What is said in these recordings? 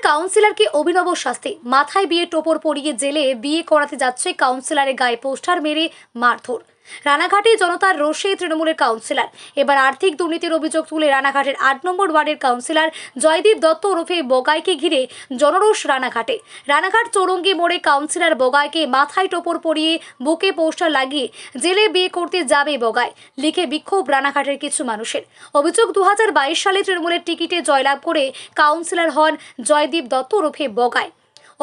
কাউন্সিলরকে অভিনব শাস্তি, মাথায় বিয়ে টোপর পরিয়ে জেলে বিয়ে করাতে যাচ্ছে কাউন্সিলরের গায়ে পোস্টার মেরে মারধর। রানাঘাটে জনতার রোষে তৃণমূলের কাউন্সিলর। এবার আর্থিক দুর্নীতির অভিযোগ তুলে রানাঘাটের ৮ নম্বর ওয়ার্ডের কাউন্সিলর জয়দীপ দত্ত ওরফে বগাইকে ঘিরে জনরোষ রানাঘাটে। রানাঘাট চৌরঙ্গি মোড়ে কাউন্সিলর বগাইকে মাথায় টোপর পরিয়ে বুকে পোস্টার লাগিয়ে জেলে বিয়ে করতে যাবে বগাই লিখে বিক্ষোভ রানাঘাটের কিছু মানুষের। অভিযোগ 2022 সালে তৃণমূলের টিকিটে জয়লাভ করে কাউন্সিলর হন জয়দীপ দত্ত ওরফে বগাই।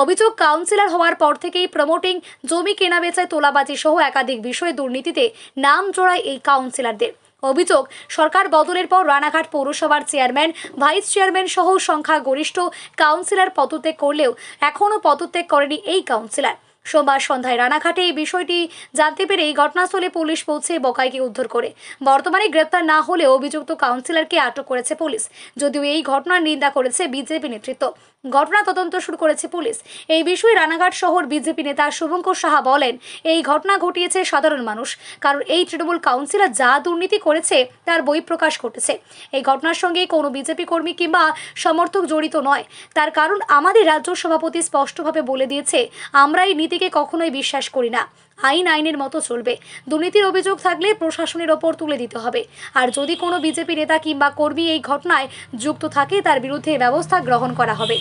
অভিযোগ, কাউন্সিলর হওয়ার পর থেকেই প্রমোটিং, জমি কেনাবেচায় তোলাবাজি সহ একাধিক বিষয়ে দুর্নীতিতে নাম জড়ায় এই কাউন্সিলরদের। অভিযোগ, সরকার বদলের পর রানাঘাট পৌরসভার চেয়ারম্যান, ভাইস চেয়ারম্যান সহ সংখ্যাগরিষ্ঠ কাউন্সিলর পদত্যাগ করলেও এখনও পদত্যাগ করেনি এই কাউন্সিলর। সোমবার সন্ধ্যায় রানাঘাটে এই বিষয়টি জানতে পেরে ঘটনাস্থলে পুলিশ পৌঁছে বকাইকে উদ্ধার করে। বর্তমানে গ্রেপ্তার না হলেও অভিযুক্ত কাউন্সিলরকে আটক করেছে পুলিশ। যদিও এই ঘটনার নিন্দা করেছে বিজেপি নেতৃত্ব। ঘটনা তদন্ত শুরু করেছে পুলিশ। এই বিষয়ে রানাঘাট শহর বিজেপি নেতা শুভঙ্কর সাহা বলেন, এই ঘটনা ঘটিয়েছে সাধারণ মানুষ, কারণ এই তৃণমূল কাউন্সিলর যা দুর্নীতি করেছে তার বহিঃপ্রকাশ ঘটেছে। এই ঘটনার সঙ্গে কোনো বিজেপি কর্মী কিংবা সমর্থক জড়িত নয়। তার কারণ আমাদের রাজ্য সভাপতি স্পষ্টভাবে বলে দিয়েছে, আমরা এই নীতিকে কখনোই বিশ্বাস করি না। আইন আইনের মতো চলবে। দুর্নীতির অভিযোগ থাকলে প্রশাসনের ওপর তুলে দিতে হবে। আর যদি কোনো বিজেপি নেতা কিংবা কর্মী এই ঘটনায় যুক্ত থাকে তার বিরুদ্ধে ব্যবস্থা গ্রহণ করা হবে।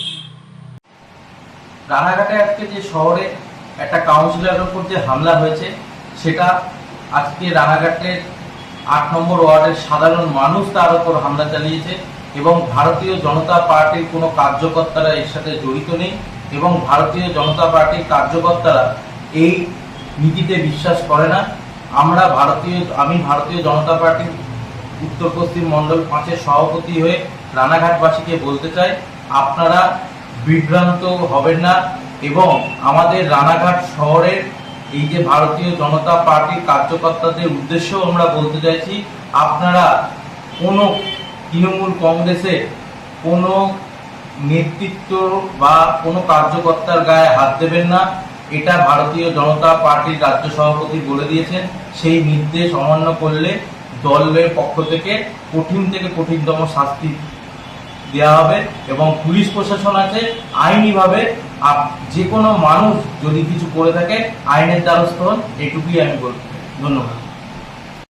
রানাঘাটে আজকে যে শহরে একটা কাউন্সিলরের উপর যে হামলা হয়েছে, সেটা আজকে রানাঘাটের ৮ নম্বর ওয়ার্ডের সাধারণ মানুষ তার উপর হামলা চালিয়েছে এবং ভারতীয় জনতা পার্টির কোনো কার্যকর্তারা এর সাথে জড়িত নেই এবং ভারতীয় জনতা পার্টির কার্যকর্তারা এই নীতিতে বিশ্বাস করে না। আমি ভারতীয় জনতা পার্টির উত্তর পশ্চিম মণ্ডল 5-এর সভাপতি হয়ে রানাঘাটবাসীকে বলতে চাই, আপনারা বিভ্রান্ত হবেন না এবং আমাদের রানাঘাট শহরের এই যে ভারতীয় জনতা পার্টির কার্যকর্তাদের উদ্দেশ্যেও আমরা বলতে চাইছি, আপনারা কোনো তৃণমূল কংগ্রেসের কোনো নেতৃত্ব বা কোনো কার্যকর্তার গায়ে হাত দেবেন না। এটা ভারতীয় জনতা পার্টির রাজ্য সভাপতি বলে দিয়েছেন। সেই নির্দেশ অমান্য করলে দলের পক্ষ থেকে কঠিন থেকে কঠিনতম শাস্তি দেওয়া হবে এবং পুলিশ প্রশাসন আছে, আইনিভাবে যে কোনো মানুষ যদি কিছু করে থাকে আইনের দ্বারস্থ হন, এটুকুই আমি বলবো। ধন্যবাদ।